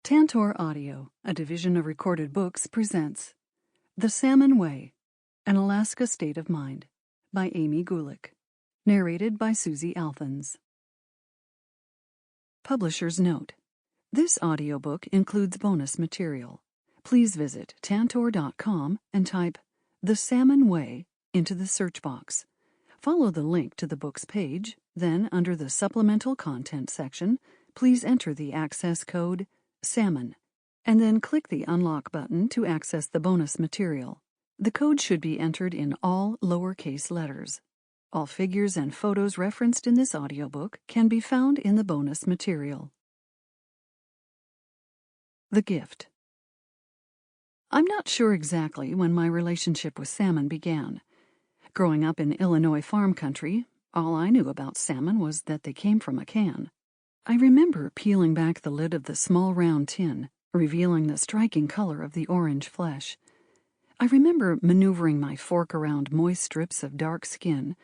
Tantor Audio, a division of Recorded Books, presents The Salmon Way, An Alaska State of Mind by Amy Gulick. Narrated by Suzie Althens. Publisher's Note: this audiobook includes bonus material. Please visit tantor.com and type The Salmon Way into the search box. Follow the link to the book's page, then under the Supplemental Content section, please enter the access code SALMON, and then click the Unlock button to access the bonus material. The code should be entered in all lowercase letters. All figures and photos referenced in this audiobook can be found in the bonus material. The Gift. I'm not sure exactly when my relationship with salmon began. Growing up in Illinois farm country, all I knew about salmon was that they came from a can. I remember peeling back the lid of the small round tin, revealing the striking color of the orange flesh. I remember maneuvering my fork around moist strips of dark skin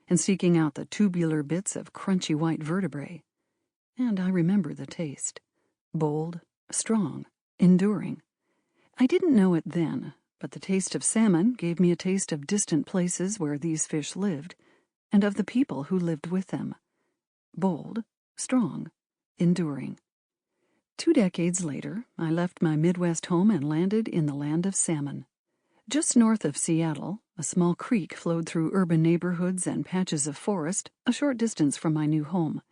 and seeking out the tubular bits of crunchy white vertebrae. And I remember the taste. Bold, strong, enduring. I didn't know it then, but the taste of salmon gave me a taste of distant places where these fish lived, and of the people who lived with them. Bold, strong, enduring. 2 decades later, I left my Midwest home and landed in the land of salmon. Just north of Seattle, a small creek flowed through urban neighborhoods and patches of forest a short distance from my new home.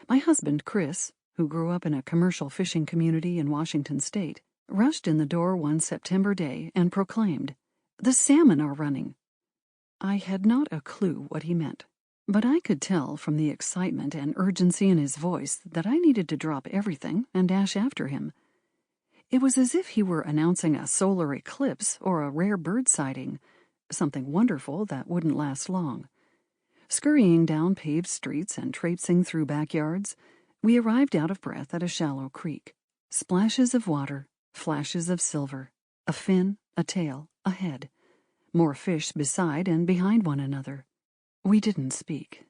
My husband, Chris, who grew up in a commercial fishing community in Washington state, rushed in the door one September day and proclaimed, "The salmon are running." I had not a clue what he meant, but I could tell from the excitement and urgency in his voice that I needed to drop everything and dash after him. It was as if he were announcing a solar eclipse or a rare bird sighting, something wonderful that wouldn't last long. Scurrying down paved streets and traipsing through backyards, we arrived out of breath at a shallow creek. Splashes of water, flashes of silver, a fin, a tail, a head, more fish beside and behind one another. We didn't speak.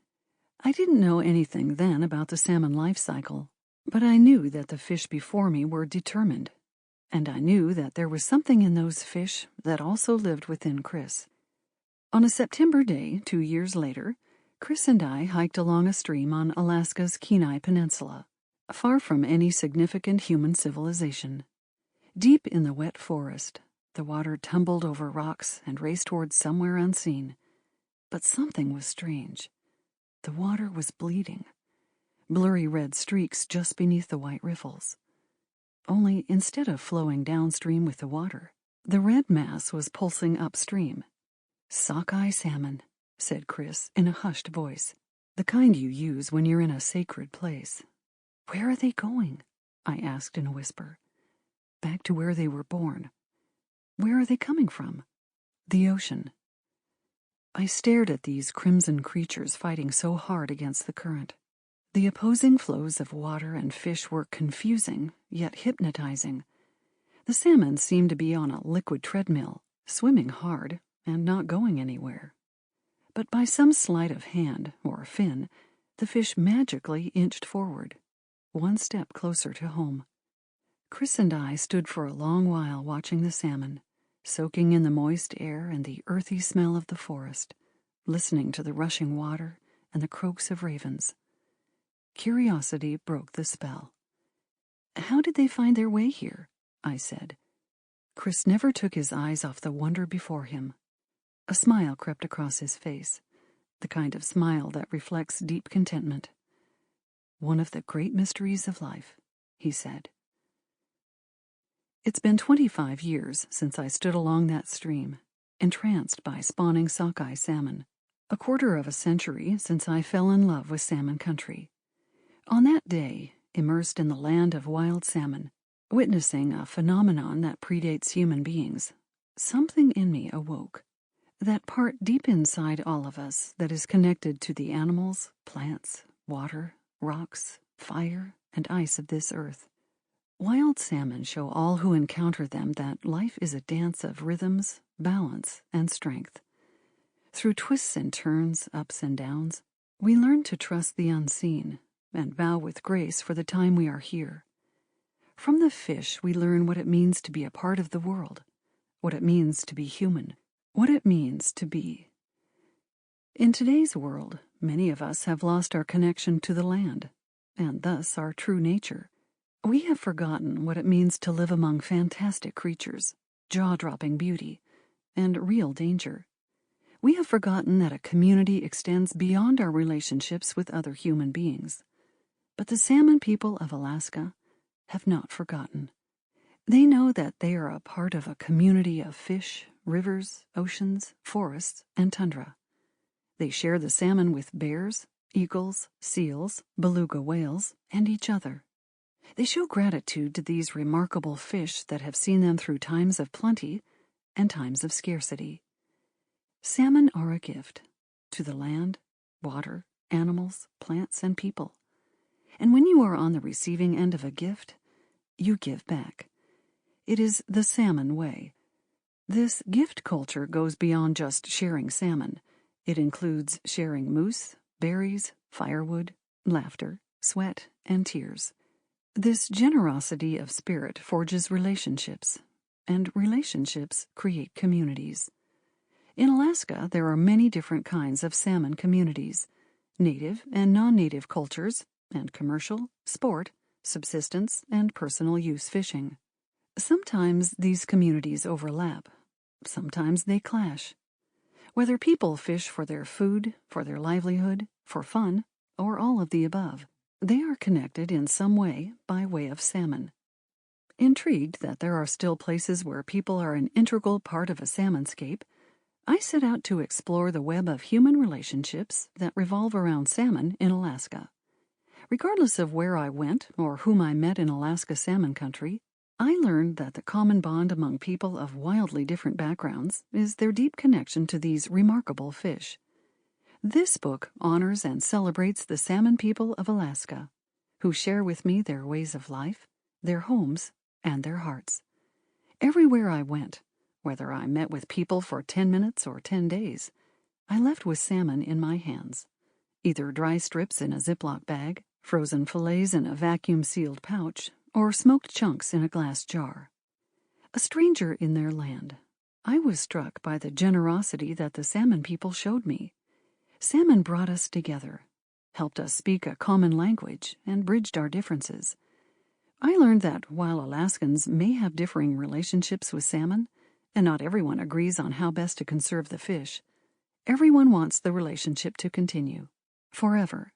I didn't know anything then about the salmon life cycle, but I knew that the fish before me were determined, and I knew that there was something in those fish that also lived within Chris. On a September day 2 years later, Chris and I hiked along a stream on Alaska's Kenai Peninsula, far from any significant human civilization. Deep in the wet forest, the water tumbled over rocks and raced towards somewhere unseen. But something was strange. The water was bleeding. Blurry red streaks just beneath the white riffles. Only instead of flowing downstream with the water, the red mass was pulsing upstream. "Sockeye salmon," said Chris in a hushed voice, "the kind you use when you're in a sacred place." "Where are they going?" I asked in a whisper. "Back to where they were born." "Where are they coming from?" "The ocean." I stared at these crimson creatures fighting so hard against the current. The opposing flows of water and fish were confusing, yet hypnotizing. The salmon seemed to be on a liquid treadmill, swimming hard and not going anywhere. But by some sleight of hand, or fin, the fish magically inched forward, one step closer to home. Chris and I stood for a long while watching the salmon, soaking in the moist air and the earthy smell of the forest, listening to the rushing water and the croaks of ravens. Curiosity broke the spell. "How did they find their way here?" I said. Chris never took his eyes off the wonder before him. A smile crept across his face, the kind of smile that reflects deep contentment. "One of the great mysteries of life," he said. It's been 25 years since I stood along that stream, entranced by spawning sockeye salmon. A quarter of a century since I fell in love with salmon country. On that day, immersed in the land of wild salmon, witnessing a phenomenon that predates human beings, something in me awoke. That part deep inside all of us that is connected to the animals, plants, water, rocks, fire, and ice of this earth. Wild salmon show all who encounter them that life is a dance of rhythms, balance, and strength. Through twists and turns, ups and downs, we learn to trust the unseen and bow with grace for the time we are here. From the fish, we learn what it means to be a part of the world, what it means to be human, what it means to be. In today's world, many of us have lost our connection to the land, and thus our true nature. We have forgotten what it means to live among fantastic creatures, jaw-dropping beauty, and real danger. We have forgotten that a community extends beyond our relationships with other human beings. But the salmon people of Alaska have not forgotten. They know that they are a part of a community of fish, rivers, oceans, forests, and tundra. They share the salmon with bears, eagles, seals, beluga whales, and each other. They show gratitude to these remarkable fish that have seen them through times of plenty and times of scarcity. Salmon are a gift to the land, water, animals, plants, and people. And when you are on the receiving end of a gift, you give back. It is the Salmon Way. This gift culture goes beyond just sharing salmon. It includes sharing moose, berries, firewood, laughter, sweat, and tears. This generosity of spirit forges relationships, and relationships create communities. In Alaska, there are many different kinds of salmon communities: native and non-native cultures, and commercial, sport, subsistence, and personal use fishing. Sometimes these communities overlap. Sometimes they clash. Whether people fish for their food, for their livelihood, for fun, or all of the above, they are connected in some way by way of salmon. Intrigued that there are still places where people are an integral part of a salmonscape, I set out to explore the web of human relationships that revolve around salmon in Alaska. Regardless of where I went or whom I met in Alaska salmon country, I learned that the common bond among people of wildly different backgrounds is their deep connection to these remarkable fish. This book honors and celebrates the salmon people of Alaska, who share with me their ways of life, their homes, and their hearts. Everywhere I went, whether I met with people for 10 minutes or 10 days, I left with salmon in my hands, either dry strips in a Ziploc bag, frozen fillets in a vacuum-sealed pouch, or smoked chunks in a glass jar. A stranger in their land, I was struck by the generosity that the salmon people showed me. Salmon brought us together, helped us speak a common language, and bridged our differences. I learned that while Alaskans may have differing relationships with salmon, and not everyone agrees on how best to conserve the fish, everyone wants the relationship to continue, forever.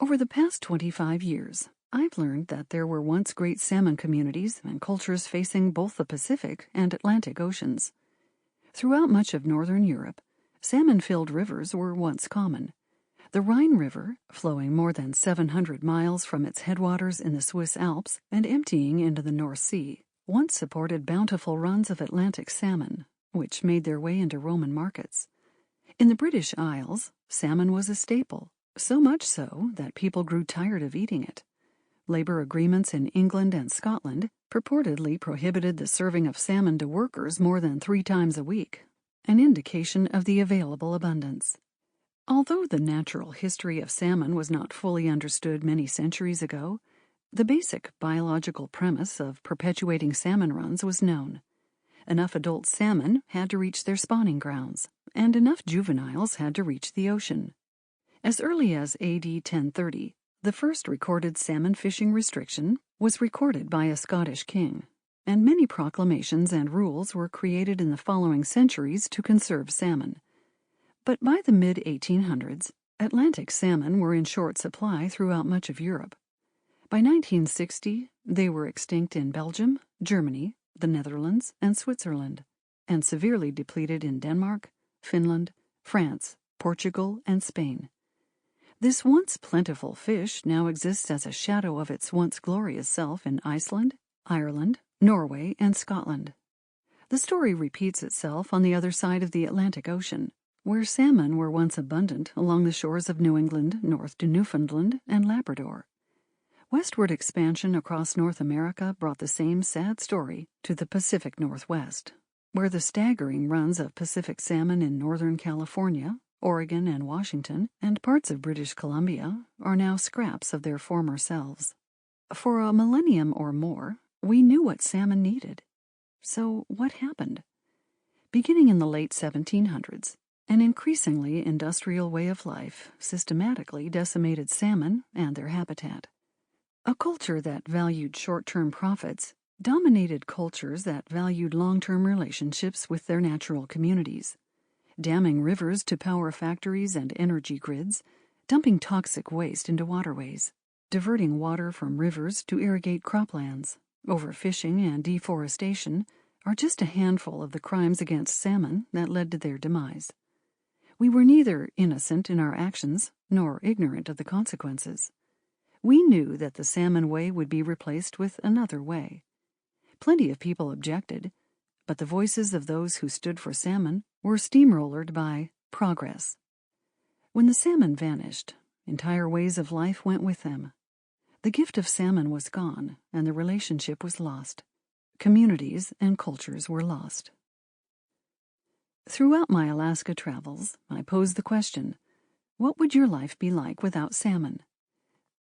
Over the past 25 years, I've learned that there were once great salmon communities and cultures facing both the Pacific and Atlantic Oceans. Throughout much of northern Europe, salmon-filled rivers were once common. The Rhine River, flowing more than 700 miles from its headwaters in the Swiss Alps and emptying into the North Sea, once supported bountiful runs of Atlantic salmon, which made their way into Roman markets. In the British Isles, salmon was a staple, so much so that people grew tired of eating it. Labor agreements in England and Scotland purportedly prohibited the serving of salmon to workers more than 3 times a week, an indication of the available abundance. Although the natural history of salmon was not fully understood many centuries ago, the basic biological premise of perpetuating salmon runs was known. Enough adult salmon had to reach their spawning grounds, and enough juveniles had to reach the ocean. As early as AD 1030, the first recorded salmon fishing restriction was recorded by a Scottish king, and many proclamations and rules were created in the following centuries to conserve salmon. But by the mid-1800s, Atlantic salmon were in short supply throughout much of Europe. By 1960, they were extinct in Belgium, Germany, the Netherlands, and Switzerland, and severely depleted in Denmark, Finland, France, Portugal, and Spain. This once plentiful fish now exists as a shadow of its once glorious self in Iceland, Ireland, Norway, and Scotland. The story repeats itself on the other side of the Atlantic Ocean, where salmon were once abundant along the shores of New England north to Newfoundland and Labrador. Westward expansion across North America brought the same sad story to the Pacific Northwest, where the staggering runs of Pacific salmon in Northern California, Oregon and Washington, and parts of British Columbia are now scraps of their former selves. For a millennium or more, we knew what salmon needed. So what happened? Beginning in the late 1700s, an increasingly industrial way of life systematically decimated salmon and their habitat. A culture that valued short-term profits dominated cultures that valued long-term relationships with their natural communities, damming rivers to power factories and energy grids, dumping toxic waste into waterways, diverting water from rivers to irrigate croplands, overfishing and deforestation are just a handful of the crimes against salmon that led to their demise. We were neither innocent in our actions nor ignorant of the consequences. We knew that the Salmon Way would be replaced with another way. Plenty of people objected, but the voices of those who stood for salmon were steamrollered by progress. When the salmon vanished, entire ways of life went with them. The gift of salmon was gone, and the relationship was lost. Communities and cultures were lost. Throughout my Alaska travels, I posed the question, what would your life be like without salmon?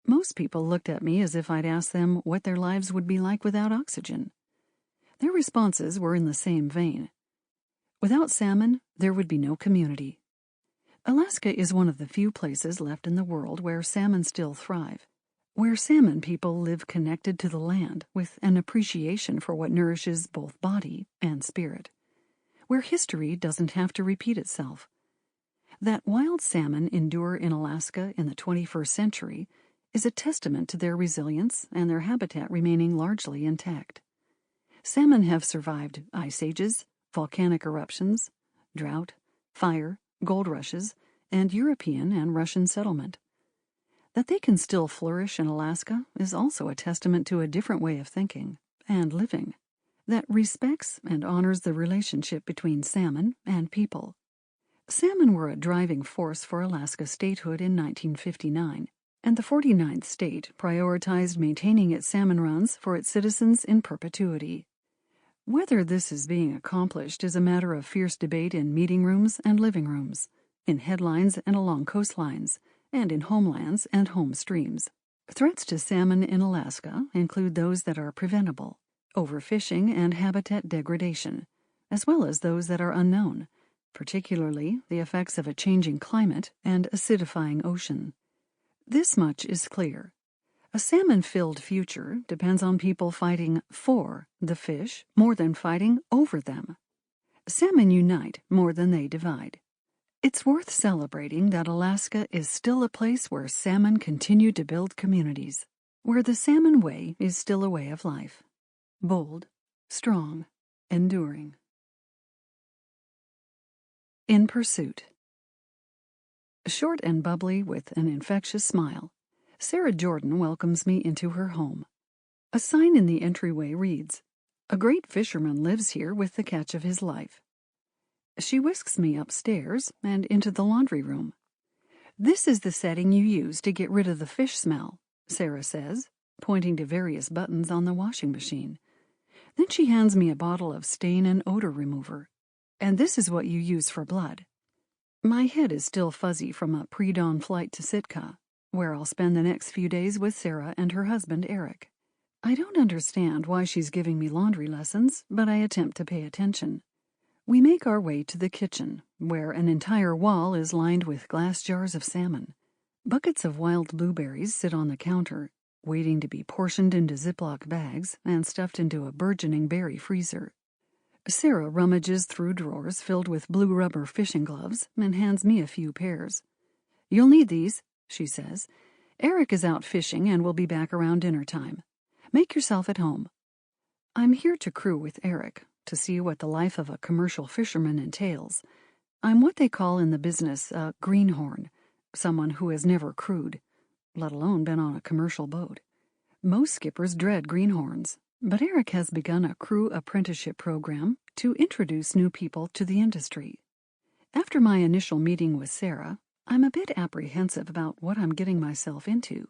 Most people looked at me as if I'd asked them what their lives would be like without oxygen. Their responses were in the same vein. Without salmon, there would be no community. Alaska is one of the few places left in the world where salmon still thrive, where salmon people live connected to the land with an appreciation for what nourishes both body and spirit, where history doesn't have to repeat itself. That wild salmon endure in Alaska in the 21st century is a testament to their resilience and their habitat remaining largely intact. Salmon have survived ice ages, volcanic eruptions, drought, fire, gold rushes, and European and Russian settlement. That they can still flourish in Alaska is also a testament to a different way of thinking and living that respects and honors the relationship between salmon and people. Salmon were a driving force for Alaska statehood in 1959, and the 49th state prioritized maintaining its salmon runs for its citizens in perpetuity. Whether this is being accomplished is a matter of fierce debate in meeting rooms and living rooms, in headlines and along coastlines, and in homelands and home streams. Threats to salmon in Alaska include those that are preventable, overfishing and habitat degradation, as well as those that are unknown, particularly the effects of a changing climate and acidifying ocean. This much is clear. A salmon-filled future depends on people fighting for the fish more than fighting over them. Salmon unite more than they divide. It's worth celebrating that Alaska is still a place where salmon continue to build communities, where the Salmon Way is still a way of life. Bold, strong, enduring. In Pursuit. Short and bubbly with an infectious smile, Sarah Jordan welcomes me into her home. A sign in the entryway reads, "A great fisherman lives here with the catch of his life." She whisks me upstairs and into the laundry room. "This is the setting you use to get rid of the fish smell," Sarah says, pointing to various buttons on the washing machine. Then she hands me a bottle of stain and odor remover. "And this is what you use for blood." My head is still fuzzy from a pre-dawn flight to Sitka, where I'll spend the next few days with Sarah and her husband Eric. I don't understand why she's giving me laundry lessons, but I attempt to pay attention. We make our way to the kitchen, where an entire wall is lined with glass jars of salmon. Buckets of wild blueberries sit on the counter, waiting to be portioned into Ziploc bags and stuffed into a burgeoning berry freezer. Sarah rummages through drawers filled with blue rubber fishing gloves and hands me a few pairs. "You'll need these," she says. "Eric is out fishing and will be back around dinner time. Make yourself at home." I'm here to crew with Eric, to see what the life of a commercial fisherman entails. I'm what they call in the business a greenhorn, someone who has never crewed, let alone been on a commercial boat. Most skippers dread greenhorns, but Eric has begun a crew apprenticeship program to introduce new people to the industry. After my initial meeting with Sarah, I'm a bit apprehensive about what I'm getting myself into.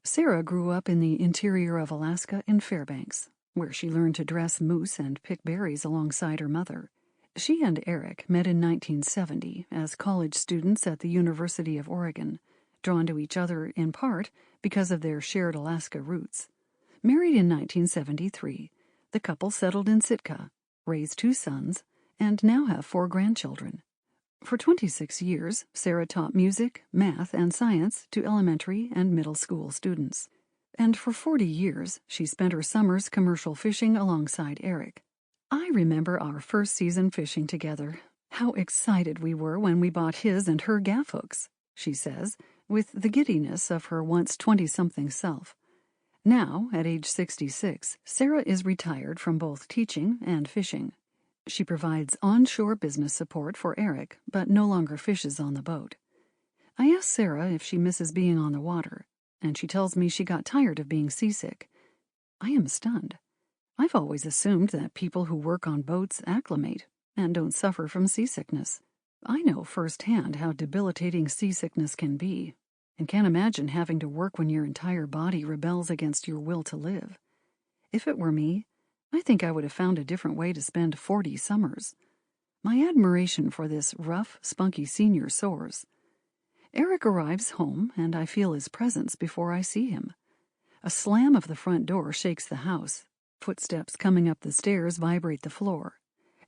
Sarah grew up in the interior of Alaska in Fairbanks, where she learned to dress moose and pick berries alongside her mother. She and Eric met in 1970 as college students at the University of Oregon, drawn to each other in part because of their shared Alaska roots. Married in 1973, the couple settled in Sitka, raised 2 sons, and now have 4 grandchildren. For 26 years, Sarah taught music, math, and science to elementary and middle school students. And for 40 years, she spent her summers commercial fishing alongside Eric. I remember our first season fishing together. How excited we were when we bought his and her gaff hooks, she says, with the giddiness of her once 20-something self. Now, at age 66, Sarah is retired from both teaching and fishing. She provides onshore business support for Eric, but no longer fishes on the boat. I ask Sarah if she misses being on the water, and she tells me she got tired of being seasick. I am stunned. I've always assumed that people who work on boats acclimate and don't suffer from seasickness. I know firsthand how debilitating seasickness can be, and can't imagine having to work when your entire body rebels against your will to live. If it were me, I think I would have found a different way to spend 40 summers. My admiration for this rough, spunky senior soars. Eric arrives home, and I feel his presence before I see him. A slam of the front door shakes the house. Footsteps coming up the stairs vibrate the floor,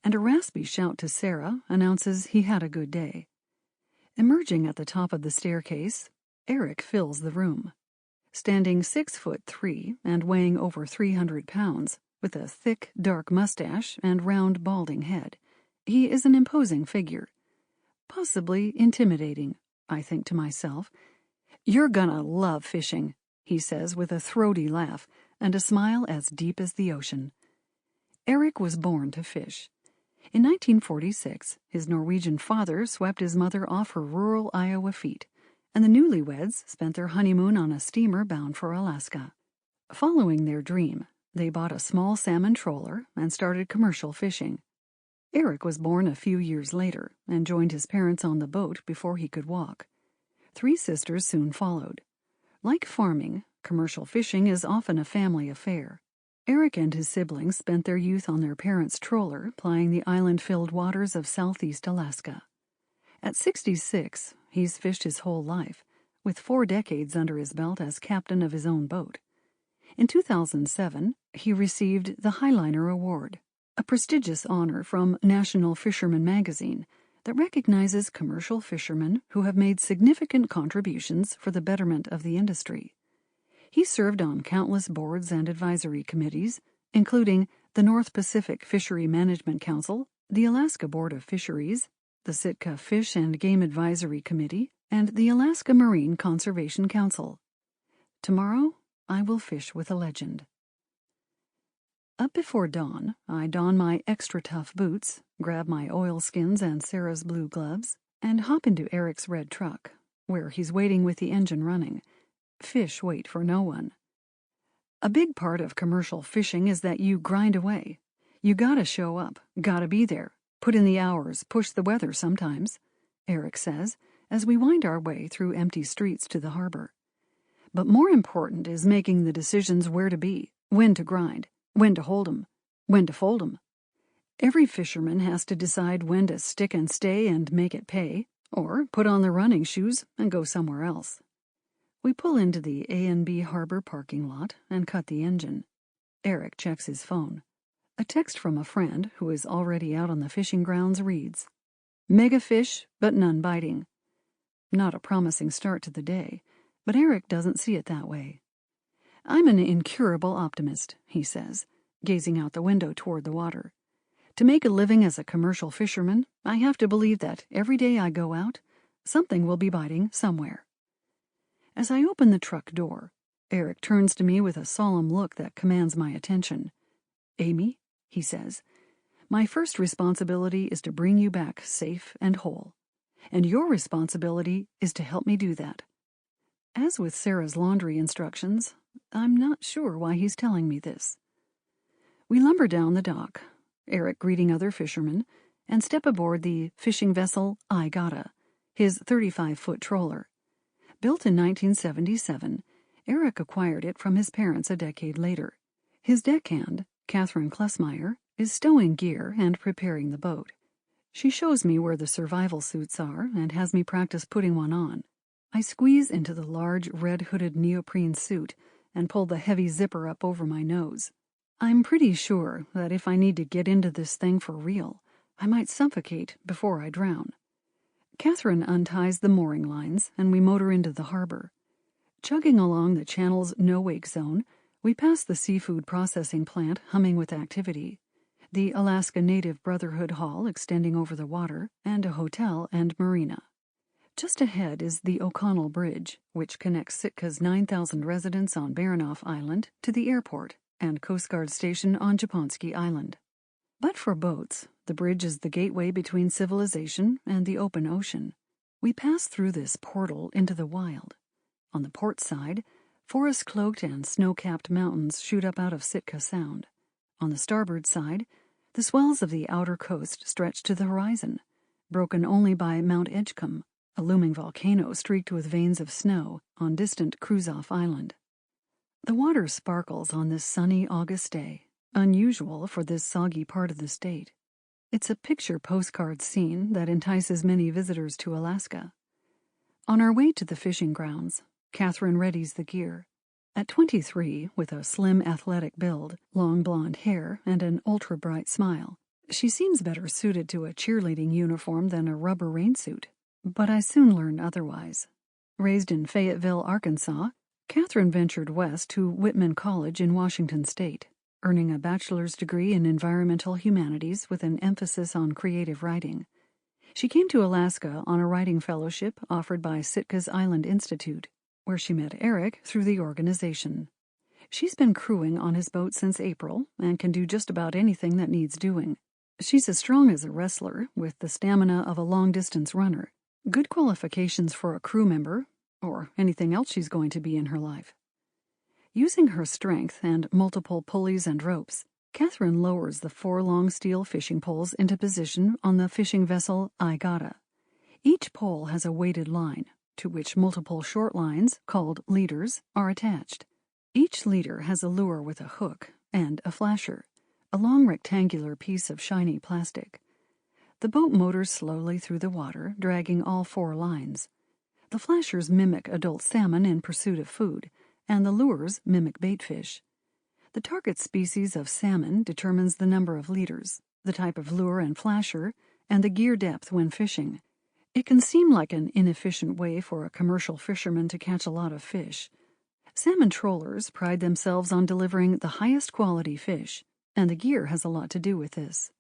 and a raspy shout to Sarah announces he had a good day. Emerging at the top of the staircase, Eric fills the room. Standing 6'3" and weighing over 300 pounds, with a thick, dark mustache and round, balding head, he is an imposing figure. Possibly intimidating, I think to myself. "You're gonna love fishing," he says with a throaty laugh and a smile as deep as the ocean. Eric was born to fish. In 1946, his Norwegian father swept his mother off her rural Iowa feet, and the newlyweds spent their honeymoon on a steamer bound for Alaska. Following their dream, they bought a small salmon trawler and started commercial fishing. Eric was born a few years later and joined his parents on the boat before he could walk. 3 sisters soon followed. Like farming, commercial fishing is often a family affair. Eric and his siblings spent their youth on their parents' trawler plying the island-filled waters of southeast Alaska. At 66, he's fished his whole life, with 4 decades under his belt as captain of his own boat. In 2007, he received the Highliner Award, a prestigious honor from National Fisherman magazine that recognizes commercial fishermen who have made significant contributions for the betterment of the industry. He served on countless boards and advisory committees, including the North Pacific Fishery Management Council, the Alaska Board of Fisheries, the Sitka Fish and Game Advisory Committee, and the Alaska Marine Conservation Council. Tomorrow, I will fish with a legend. Up before dawn, I don my extra tough boots, grab my oilskins and Sarah's blue gloves, and hop into Eric's red truck, where he's waiting with the engine running. Fish wait for no one. A big part of commercial fishing is that you grind away. You gotta show up, gotta be there, put in the hours, push the weather sometimes, Eric says, as we wind our way through empty streets to the harbor. But more important is making the decisions where to be, when to grind, when to hold 'em, when to fold 'em. Every fisherman has to decide when to stick and stay and make it pay, or put on their running shoes and go somewhere else. We pull into the A&B Harbor parking lot and cut the engine. Eric checks his phone. A text from a friend who is already out on the fishing grounds reads, "Mega fish, but none biting." Not a promising start to the day, but Eric doesn't see it that way. "I'm an incurable optimist," he says, gazing out the window toward the water. "To make a living as a commercial fisherman, I have to believe that every day I go out, something will be biting somewhere." As I open the truck door, Eric turns to me with a solemn look that commands my attention. "Amy," he says, "my first responsibility is to bring you back safe and whole, and your responsibility is to help me do that." As with Sarah's laundry instructions, I'm not sure why he's telling me this. We lumber down the dock, Eric greeting other fishermen, and step aboard the fishing vessel I Gotta, his 35-foot trawler. Built in 1977, Eric acquired it from his parents a decade later. His deckhand, Catherine Klesmeyer, is stowing gear and preparing the boat. She shows me where the survival suits are and has me practice putting one on. I squeeze into the large red-hooded neoprene suit and pull the heavy zipper up over my nose. I'm pretty sure that if I need to get into this thing for real, I might suffocate before I drown. Catherine unties the mooring lines, and we motor into the harbor. Chugging along the channel's no-wake zone, we pass the seafood processing plant humming with activity, the Alaska Native Brotherhood Hall extending over the water, and a hotel and marina. Just ahead is the O'Connell Bridge, which connects Sitka's 9,000 residents on Baranof Island to the airport and Coast Guard station on Japonski Island. But for boats, the bridge is the gateway between civilization and the open ocean. We pass through this portal into the wild. On the port side, forest-cloaked and snow-capped mountains shoot up out of Sitka Sound. On the starboard side, the swells of the outer coast stretch to the horizon, broken only by Mount Edgecombe, a looming volcano streaked with veins of snow on distant Kruzof Island. The water sparkles on this sunny August day, unusual for this soggy part of the state. It's a picture postcard scene that entices many visitors to Alaska. On our way to the fishing grounds, Catherine readies the gear. At 23, with a slim athletic build, long blonde hair, and an ultra-bright smile, she seems better suited to a cheerleading uniform than a rubber rainsuit. But I soon learned otherwise. Raised in Fayetteville, Arkansas, Catherine ventured west to Whitman College in Washington State, earning a bachelor's degree in environmental humanities with an emphasis on creative writing. She came to Alaska on a writing fellowship offered by Sitka's Island Institute, where she met Eric through the organization. She's been crewing on his boat since April and can do just about anything that needs doing. She's as strong as a wrestler, with the stamina of a long-distance runner. Good qualifications for a crew member, or anything else she's going to be in her life. Using her strength and multiple pulleys and ropes, Catherine lowers the 4 long steel fishing poles into position on the fishing vessel Igata. Each pole has a weighted line, to which multiple short lines, called leaders, are attached. Each leader has a lure with a hook and a flasher, a long rectangular piece of shiny plastic. The boat motors slowly through the water, dragging all 4 lines. The flashers mimic adult salmon in pursuit of food, and the lures mimic baitfish. The target species of salmon determines the number of leaders, the type of lure and flasher, and the gear depth when fishing. It can seem like an inefficient way for a commercial fisherman to catch a lot of fish. Salmon trollers pride themselves on delivering the highest quality fish, and the gear has a lot to do with this.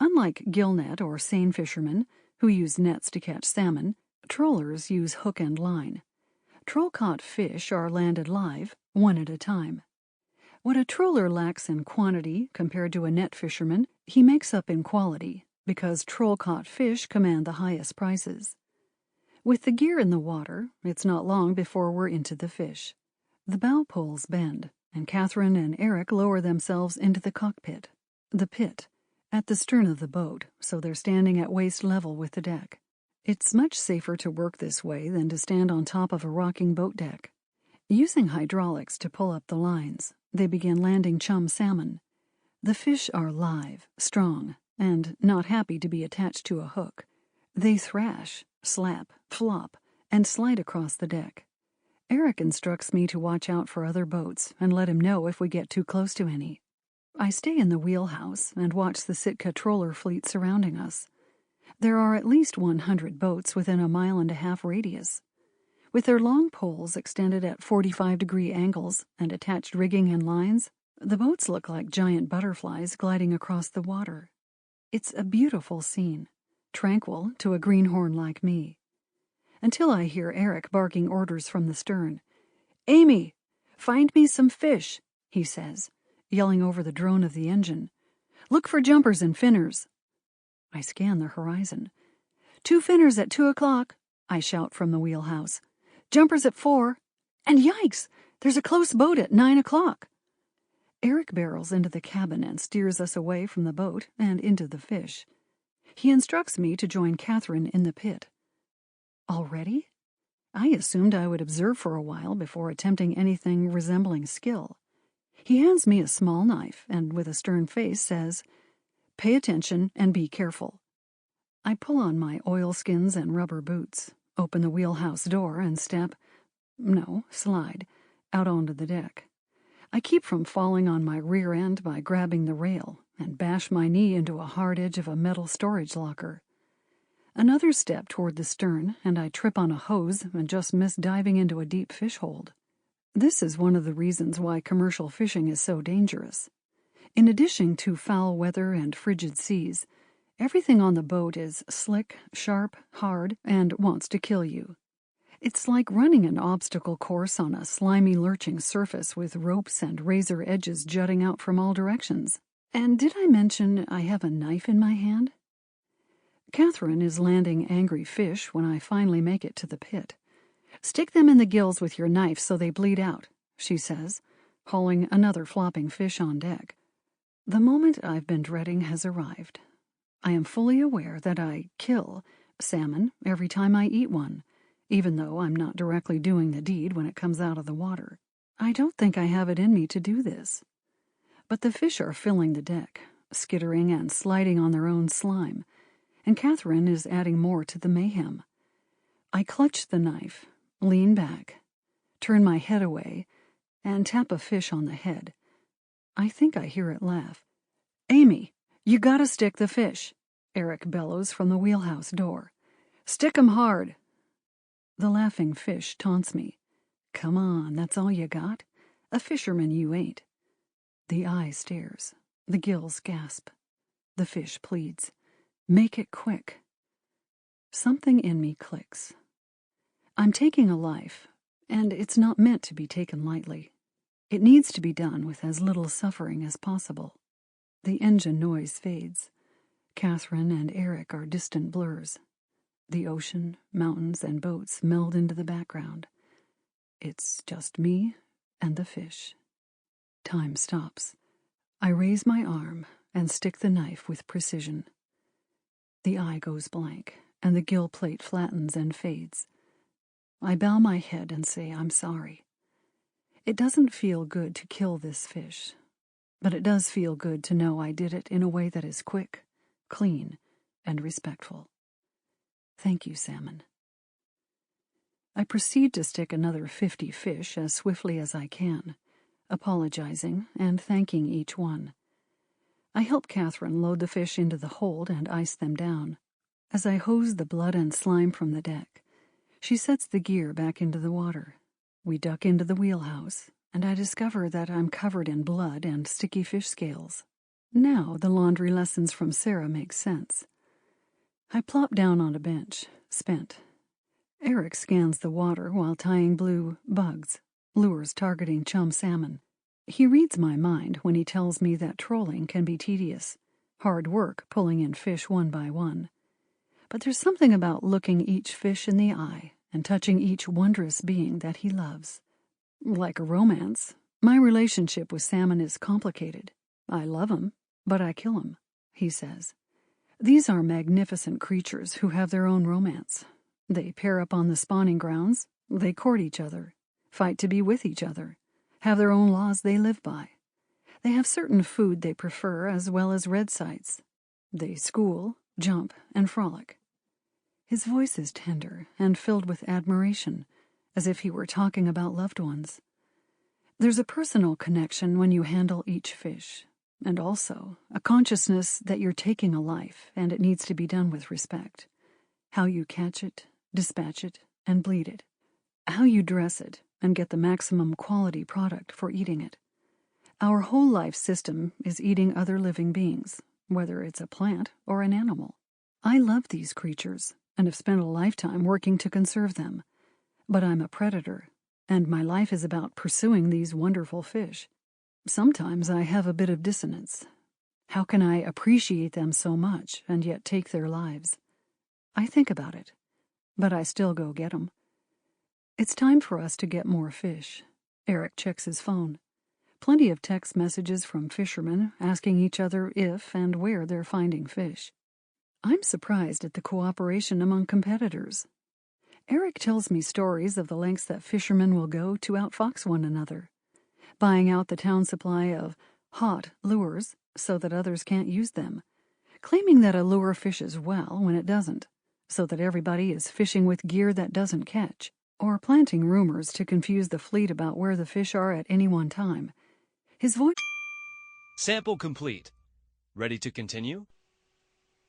Unlike gillnet or seine fishermen, who use nets to catch salmon, trollers use hook and line. Troll-caught fish are landed live, one at a time. What a troller lacks in quantity compared to a net fisherman, he makes up in quality, because troll-caught fish command the highest prices. With the gear in the water, it's not long before we're into the fish. The bow poles bend, and Catherine and Eric lower themselves into the cockpit, the pit, at the stern of the boat, so they're standing at waist level with the deck. It's much safer to work this way than to stand on top of a rocking boat deck. Using hydraulics to pull up the lines, they begin landing chum salmon. The fish are live, strong, and not happy to be attached to a hook. They thrash, slap, flop, and slide across the deck. Eric instructs me to watch out for other boats and let him know if we get too close to any. I stay in the wheelhouse and watch the Sitka troller fleet surrounding us. There are at least 100 boats within a 1.5-mile radius. With their long poles extended at 45-degree angles and attached rigging and lines, the boats look like giant butterflies gliding across the water. It's a beautiful scene, tranquil to a greenhorn like me. Until I hear Eric barking orders from the stern. "Amy, find me some fish," he says, yelling over the drone of the engine. "Look for jumpers and finners." I scan the horizon. "2 finners at 2 o'clock, I shout from the wheelhouse. "Jumpers at 4. And yikes, there's a close boat at 9 o'clock. Eric barrels into the cabin and steers us away from the boat and into the fish. He instructs me to join Catherine in the pit. Already? I assumed I would observe for a while before attempting anything resembling skill. He hands me a small knife and, with a stern face, says, "Pay attention and be careful." I pull on my oilskins and rubber boots. open the wheelhouse door, and slide out onto the deck. I keep from falling on my rear end by grabbing the rail and bash my knee into a hard edge of a metal storage locker. Another step toward the stern, and I trip on a hose and just miss diving into a deep fish hold. This is one of the reasons why commercial fishing is so dangerous. In addition to foul weather and frigid seas, everything on the boat is slick, sharp, hard, and wants to kill you. It's like running an obstacle course on a slimy, lurching surface with ropes and razor edges jutting out from all directions. And did I mention I have a knife in my hand? Catherine is landing angry fish when I finally make it to the pit. "Stick them in the gills with your knife so they bleed out," she says, hauling another flopping fish on deck. The moment I've been dreading has arrived. I am fully aware that I kill salmon every time I eat one, even though I'm not directly doing the deed when it comes out of the water. I don't think I have it in me to do this. But the fish are filling the deck, skittering and sliding on their own slime, and Catherine is adding more to the mayhem. I clutch the knife, lean back, turn my head away, and tap a fish on the head. I think I hear it laugh. "Amy, you gotta stick the fish," Eric bellows from the wheelhouse door. "Stick 'em hard." The laughing fish taunts me. "Come on, that's all you got? A fisherman you ain't." The eye stares. The gills gasp. The fish pleads. "Make it quick." Something in me clicks. I'm taking a life, and it's not meant to be taken lightly. It needs to be done with as little suffering as possible. The engine noise fades. Catherine and Eric are distant blurs. The ocean, mountains, and boats meld into the background. It's just me and the fish. Time stops. I raise my arm and stick the knife with precision. The eye goes blank, and the gill plate flattens and fades. I bow my head and say I'm sorry. It doesn't feel good to kill this fish, but it does feel good to know I did it in a way that is quick, clean, and respectful. Thank you, Salmon. I proceed to stick another 50 fish as swiftly as I can, apologizing and thanking each one. I help Catherine load the fish into the hold and ice them down. As I hose the blood and slime from the deck, she sets the gear back into the water. We duck into the wheelhouse, and I discover that I'm covered in blood and sticky fish scales. Now the laundry lessons from Sarah make sense. I plop down on a bench, spent. Eric scans the water while tying blue bugs, lures targeting chum salmon. He reads my mind when he tells me that trolling can be tedious, hard work pulling in fish one by one. But there's something about looking each fish in the eye and touching each wondrous being that he loves. Like a romance, my relationship with salmon is complicated. I love 'em, but I kill 'em, he says. These are magnificent creatures who have their own romance. They pair up on the spawning grounds, they court each other, fight to be with each other, have their own laws they live by. They have certain food they prefer as well as red sites. They school, jump, and frolic. His voice is tender and filled with admiration, as if he were talking about loved ones. There's a personal connection when you handle each fish, and also a consciousness that you're taking a life and it needs to be done with respect. How you catch it, dispatch it, and bleed it. How you dress it and get the maximum quality product for eating it. Our whole life system is eating other living beings, whether it's a plant or an animal. I love these creatures and have spent a lifetime working to conserve them. But I'm a predator, and my life is about pursuing these wonderful fish. Sometimes I have a bit of dissonance. How can I appreciate them so much and yet take their lives? I think about it, but I still go get 'em. It's time for us to get more fish. Eric checks his phone. Plenty of text messages from fishermen asking each other if and where they're finding fish. I'm surprised at the cooperation among competitors. Eric tells me stories of the lengths that fishermen will go to outfox one another, buying out the town supply of hot lures so that others can't use them, claiming that a lure fishes well when it doesn't, so that everybody is fishing with gear that doesn't catch, or planting rumors to confuse the fleet about where the fish are at any one time. His voice... Sample complete. Ready to continue?